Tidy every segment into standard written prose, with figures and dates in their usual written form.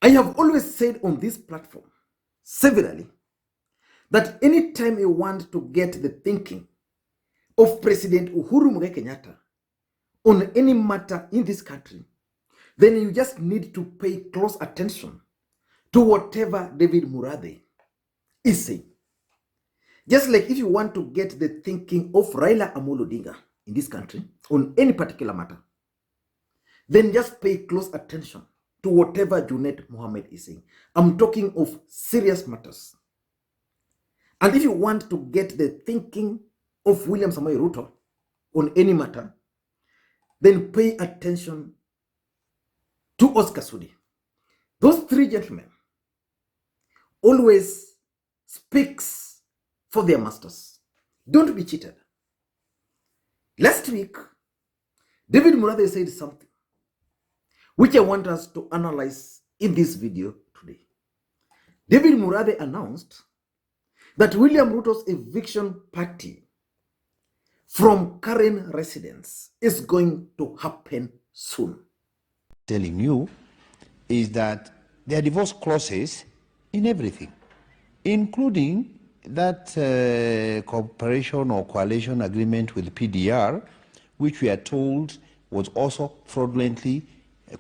I have always said on this platform severally that anytime you want to get the thinking of President Uhuru Kenyatta on any matter in this country, then you just need to pay close attention to whatever David Murathe is saying. Just like if you want to get the thinking of Raila Odinga in this country on any particular matter, then just pay close attention to whatever Junet Mohammed is saying. I'm talking of serious matters. And if you want to get the thinking of William Samoei Ruto on any matter, then pay attention to Oscar Sudi. Those three gentlemen always speaks for their masters. Don't be cheated. Last week, David Murathe said something which I want us to analyze in this video today. David Murathe announced that William Ruto's eviction party from current residents is going to happen soon. Telling you is that there are divorce clauses in everything, including that cooperation or coalition agreement with PDR, which we are told was also fraudulently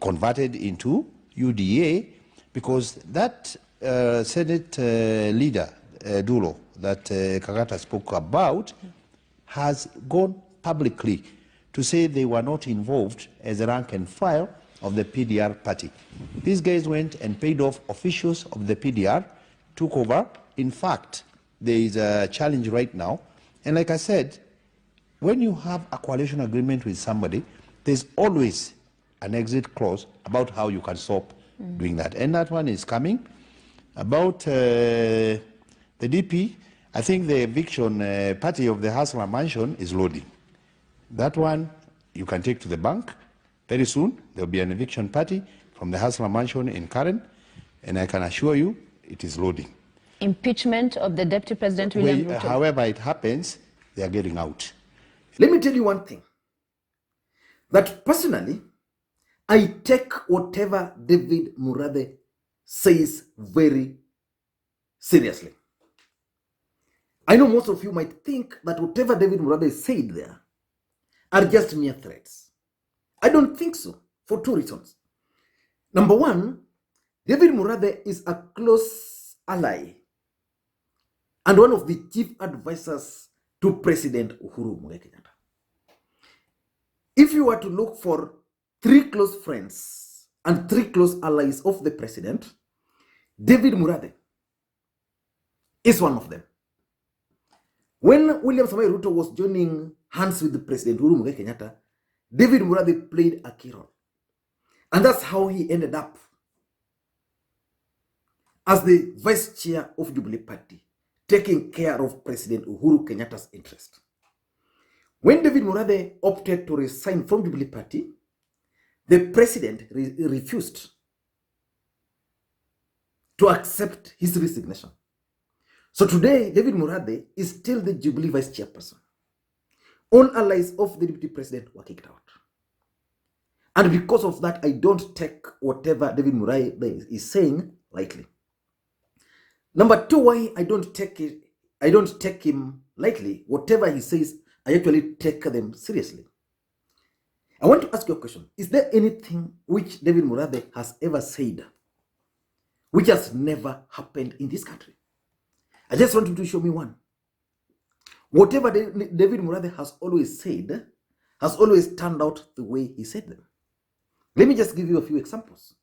converted into UDA, because that Senate leader, Dulo, that Kagata spoke about, has gone publicly to say they were not involved as a rank and file of the PDR party. These guys went and paid off officials of the PDR, took over. In fact, there is a challenge right now. And like I said, when you have a coalition agreement with somebody, there's always an exit clause about how you can stop doing that. And that one is coming. About the DP, I think the eviction party of the Hustler Mansion is loading. That one you can take to the bank. Very soon there will be an eviction party from the Hustler Mansion in Karen, and I can assure you it is loading. Impeachment of the Deputy President William Ruto. However it happens, they are getting out. Let me tell you one thing. That personally, I take whatever David Murathe says very seriously. I know most of you might think that whatever David Murathe said there are just mere threats. I don't think so, for two reasons. Number one, David Murathe is a close ally and one of the chief advisors to President Uhuru Kenyatta. If you were to look for three close friends and three close allies of the president, David Murathe is one of them. When William Samoei Ruto was joining hands with the President Uhuru Kenyatta, David Murathe played a key role. And that's how he ended up as the vice chair of Jubilee Party, taking care of President Uhuru Kenyatta's interest. When David Murathe opted to resign from Jubilee Party, the president refused to accept his resignation. So today, David Murathe is still the Jubilee vice chairperson. All allies of the deputy president were kicked out. And because of that, I don't take whatever David Murathe is saying lightly. Number two, why I don't take him lightly. Whatever he says, I actually take them seriously. I want to ask you a question. Is there anything which David Murathe has ever said which has never happened in this country? I just want you to show me one. Whatever David Murathe has always said has always turned out the way he said them. Let me just give you a few examples.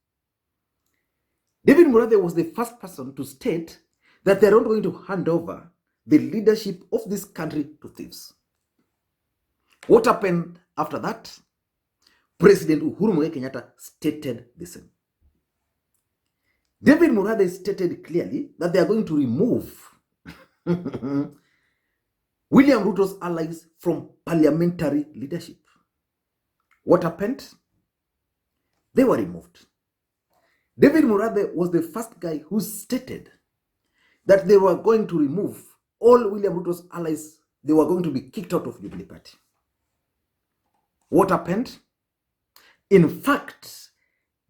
David Murathe was the first person to state that they're not going to hand over the leadership of this country to thieves. What happened after that? President Uhuru Kenyatta stated the same. David Murathe stated clearly that they are going to remove William Ruto's allies from parliamentary leadership. What happened? They were removed. David Murathe was the first guy who stated that they were going to remove all William Ruto's allies. They were going to be kicked out of Jubilee Party. What happened? In fact,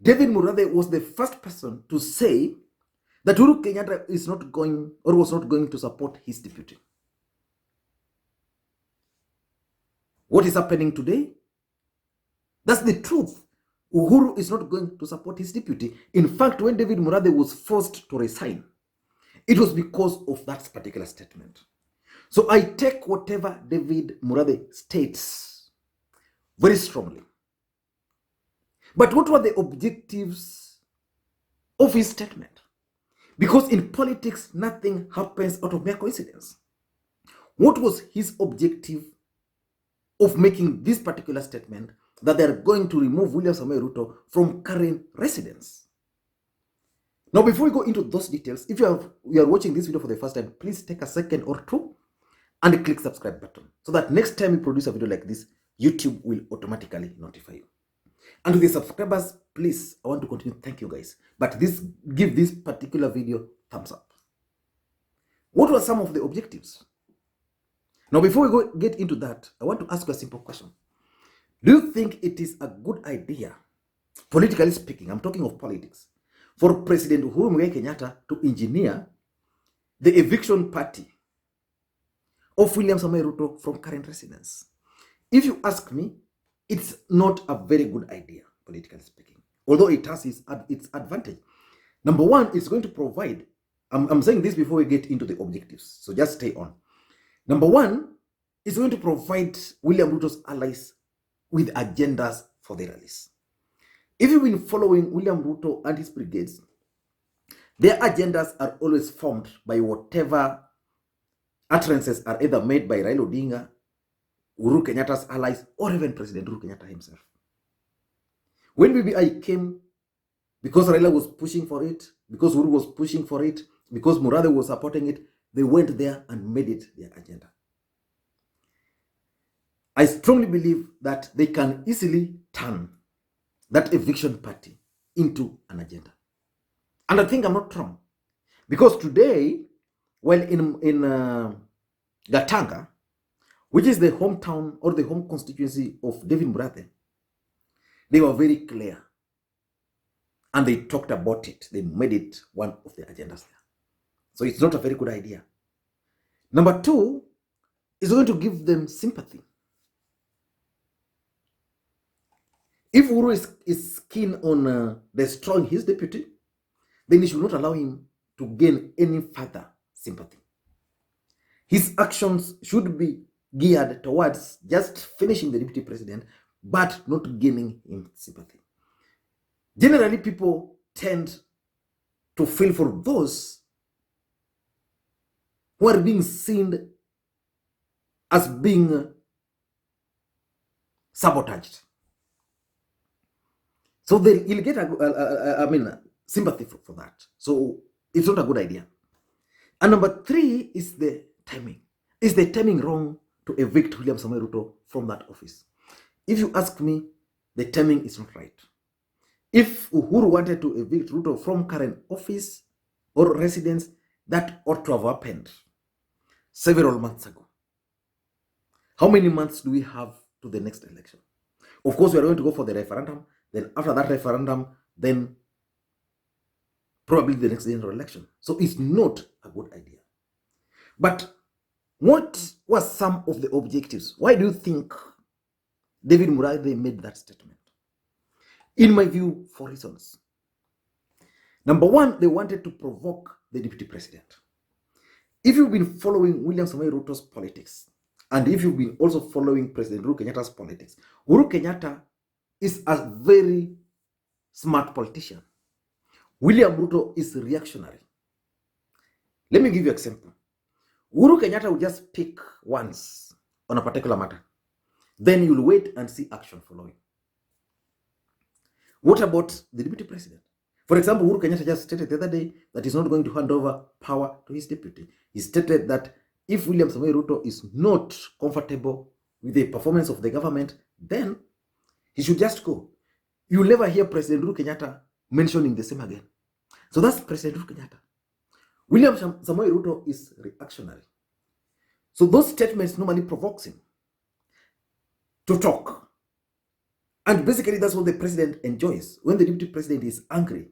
David Murathe was the first person to say that Uhuru Kenyatta is not going or was not going to support his deputy. What is happening today? That's the truth. Uhuru is not going to support his deputy. In fact, when David Murathe was forced to resign, it was because of that particular statement. So I take whatever David Murathe states very strongly. But what were the objectives of his statement? Because in politics, nothing happens out of mere coincidence. What was his objective of making this particular statement that they are going to remove William Samoei Ruto from current residence? Now, before we go into those details, if you are watching this video for the first time, please take a second or two and click subscribe button so that next time we produce a video like this, YouTube will automatically notify you. And to the subscribers, please, I want to continue. Thank you guys. But give this particular video thumbs up. What were some of the objectives? Now, before we get into that, I want to ask you a simple question. Do you think it is a good idea, politically speaking, I'm talking of politics, for President Uhuru Kenyatta to engineer the eviction party of William Samoei Ruto from current residence? If you ask me, it's not a very good idea, politically speaking, although it has its advantage. Number one, it's going to provide, I'm saying this before we get into the objectives, so just stay on. Number one, it's going to provide William Ruto's allies with agendas for their rallies. If you've been following William Ruto and his brigades, their agendas are always formed by whatever utterances are either made by Raila Odinga, Uhuru Kenyatta's allies, or even President Uhuru Kenyatta himself. When BBI came, because Raila was pushing for it, because Uhuru was pushing for it, because Murathe was supporting it, they went there and made it their agenda. I strongly believe that they can easily turn that eviction party into an agenda. And I think I'm not wrong. Because today, well, in Gatanga, which is the hometown or the home constituency of David Murathe, they were very clear. And they talked about it. They made it one of the agendas there. So it's not a very good idea. Number two, is going to give them sympathy. If Uhuru is keen on destroying his deputy, then he should not allow him to gain any further sympathy. His actions should be geared towards just finishing the deputy president, but not gaining him sympathy. Generally, people tend to feel for those who are being seen as being sabotaged. So he'll get sympathy for that. So it's not a good idea. And number three is the timing. Is the timing wrong to evict William Samoei Ruto from that office? If you ask me, the timing is not right. If Uhuru wanted to evict Ruto from current office or residence, that ought to have happened several months ago. How many months do we have to the next election? Of course, we are going to go for the referendum. Then after that referendum, then probably the next general election. So it's not a good idea. But what were some of the objectives? Why do you think David Murathe made that statement? In my view, 4 reasons. Number one, they wanted to provoke the deputy president. If you've been following William Samoei Ruto's politics, and if you've been also following President Uhuru Kenyatta's politics, Uhuru Kenyatta is a very smart politician. William Ruto is reactionary. Let me give you an example. Uhuru Kenyatta will just speak once on a particular matter. Then you'll wait and see action following. What about the deputy president? For example, Uhuru Kenyatta just stated the other day that he's not going to hand over power to his deputy. He stated that if William Samoei Ruto is not comfortable with the performance of the government, then he should just go. You'll never hear President Uhuru Kenyatta mentioning the same again. So that's President Uhuru Kenyatta. William Samoei Ruto is reactionary. So those statements normally provokes him to talk. And basically, that's what the president enjoys. When the deputy president is angry,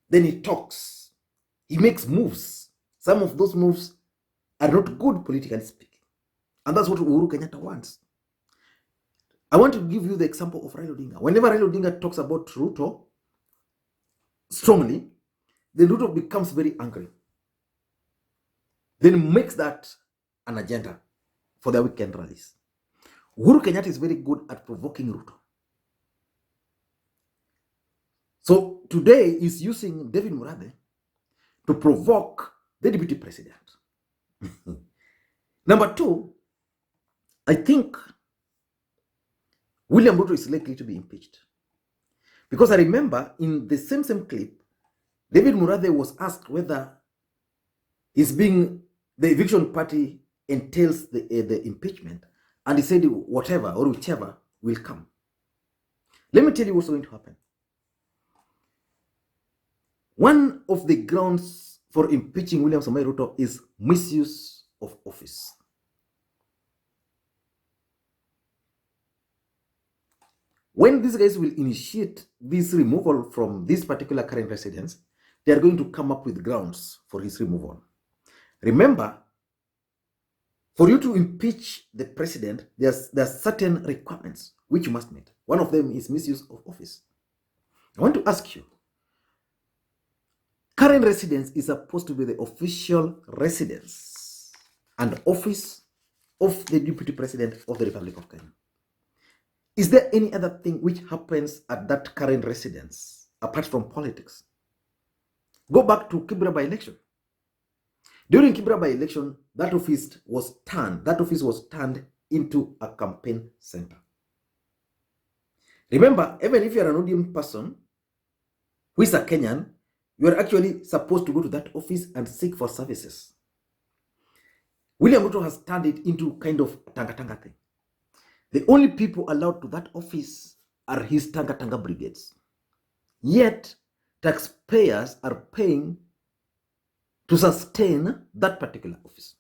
then he talks, he makes moves. Some of those moves are not good politically speaking. And that's what Uhuru Kenyatta wants. I want to give you the example of Raila Odinga. Whenever Raila Odinga talks about Ruto strongly, then Ruto becomes very angry. Then makes that an agenda for their weekend rallies. Uhuru Kenyatta is very good at provoking Ruto. So today is using David Murathe to provoke the deputy president. Number two, I think William Ruto is likely to be impeached. Because I remember in the same clip, David Murathe was asked whether the eviction party entails the impeachment, and he said whatever or whichever will come. Let me tell you what's going to happen. One of the grounds for impeaching William Samoei Ruto is misuse of office. When these guys will initiate this removal from this particular current residence, they are going to come up with grounds for his removal. Remember, for you to impeach the president, there are certain requirements which you must meet. One of them is misuse of office. I want to ask you, current residence is supposed to be the official residence and office of the deputy president of the Republic of Kenya. Is there any other thing which happens at that current residence apart from politics? Go back to Kibra by-election. During Kibra by-election, that office was turned into a campaign center. Remember, even if you are an ODM person who is a Kenyan, you are actually supposed to go to that office and seek for services. William Ruto has turned it into kind of tanga-tanga thing. The only people allowed to that office are his tanga-tanga brigades. Yet, taxpayers are paying to sustain that particular office.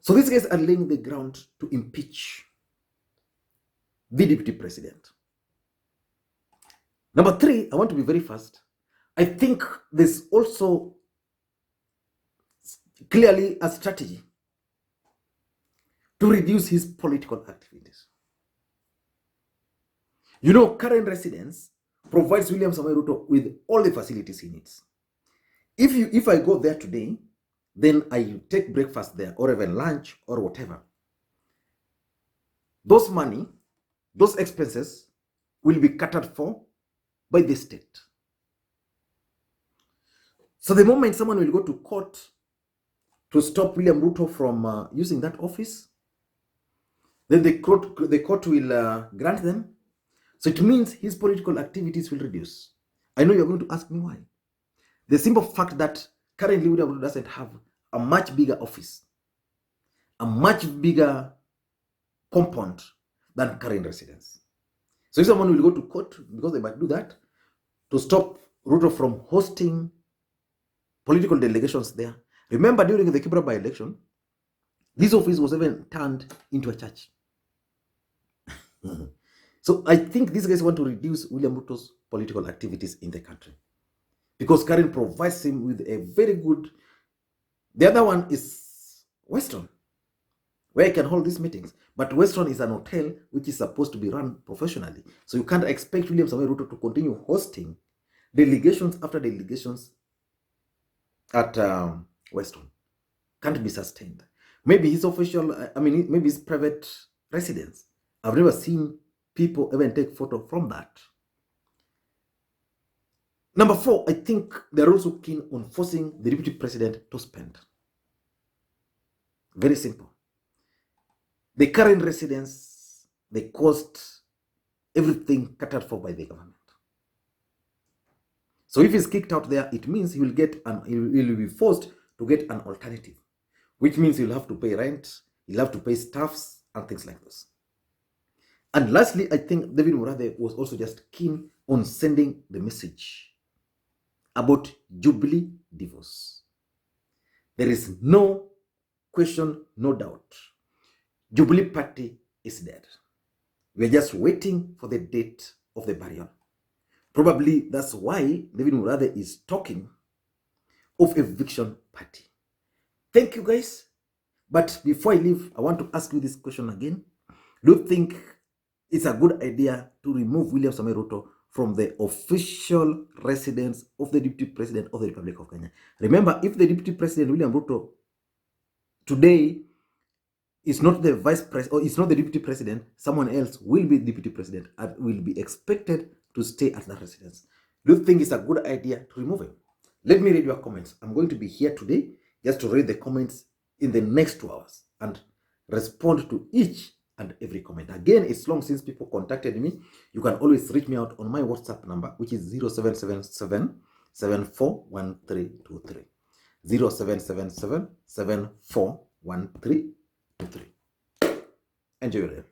So these guys are laying the ground to impeach the deputy president. Number three, I want to be very fast. I think there's also clearly a strategy to reduce his political activities. You know, current residence provides William Samoei Ruto with all the facilities he needs. If I go there today, then I take breakfast there or even lunch or whatever. Those money, those expenses will be catered for by the state. So the moment someone will go to court to stop William Ruto from using that office, then the court will grant them. So it means his political activities will reduce. I know you're going to ask me why. The simple fact that currently William Ruto doesn't have a much bigger office, a much bigger compound than current residence. So if someone will go to court, because they might do that, to stop Ruto from hosting political delegations there. Remember, during the Kibra by-election, this office was even turned into a church. So I think these guys want to reduce William Ruto's political activities in the country, because Karen provides him with a very good. The other one is Weston, where he can hold these meetings. But Weston is an hotel which is supposed to be run professionally. So you can't expect William Samoei Ruto to continue hosting delegations after delegations at Weston. Can't be sustained. Maybe his maybe his private residence. I've never seen people even take photo from that. Number four, I think they're also keen on forcing the deputy president to spend. Very simple. The current residence, the cost, everything catered for by the government. So if he's kicked out there, it means he will be forced to get an alternative, which means he'll have to pay rent, he'll have to pay staffs and things like this. And lastly, I think David Murathe was also just keen on sending the message about Jubilee divorce. There is no question, no doubt. Jubilee Party is dead. We're just waiting for the date of the burial. Probably that's why David Murathe is talking of eviction party. Thank you, guys. But before I leave, I want to ask you this question again. Do you think it's a good idea to remove William Ruto from the official residence of the Deputy President of the Republic of Kenya? Remember, if the Deputy President William Ruto today is not the Vice President or is not the Deputy President, someone else will be Deputy President and will be expected to stay at that residence. Do you think it's a good idea to remove him? Let me read your comments. I'm going to be here today just to read the comments in the next 2 hours and respond to each and every comment. Again, it's long since people contacted me. You can always reach me out on my WhatsApp number, which is 0777 741323. 0777 741323. Enjoy your day.